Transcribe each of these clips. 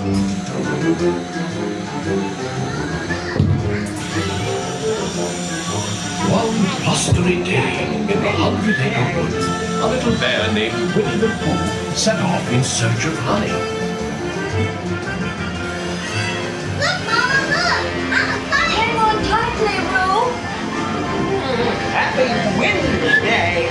One blustery day in the 100 Acre Wood, a little bear named Winnie the Pooh set off in search of honey. Look, Mama, look! I'm a bunny! Hang on tightly, Roo! Happy Wednesday!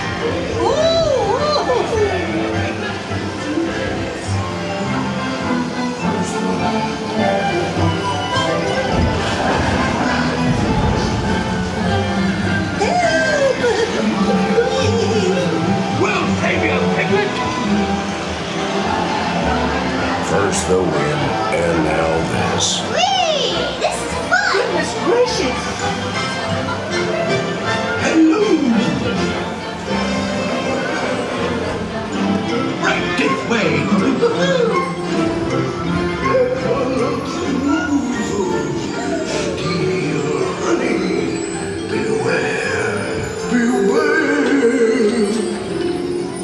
Well, Savior Piglet! First the wind, and now this. Whee! This is fun! Goodness gracious! Right this way!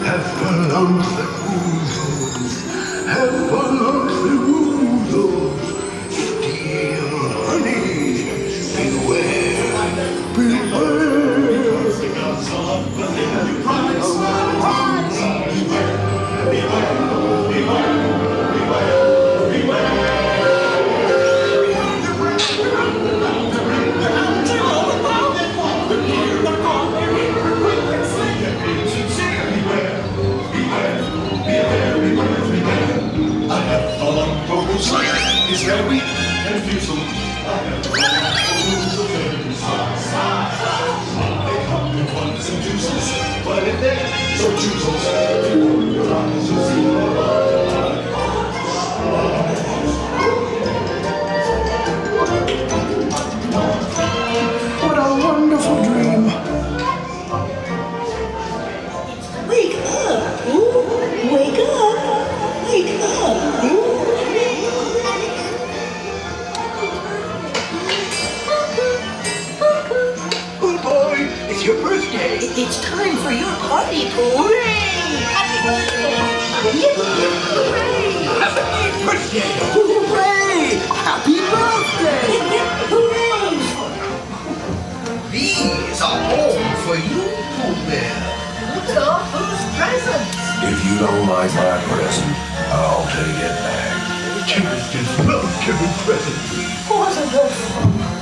Heffalumps and woozles, heffalumps and woozles, steal honey, beware, Is very confusing. They come in ones and juices, but if they so chooses, what a wonderful dream. Wake up! Ooh, wake up! Wake up! Ooh. Oh boy, it's your birthday. It's time for your party, Pooh! Hooray! Happy birthday! Hooray! Happy birthday. Hooray! Happy birthday! Hooray! These are all for you, Pooh Bear. Look at all Pooh's presents! If you don't like my present, I'll take it back. Kids just love giving presents. Wasn't this fun?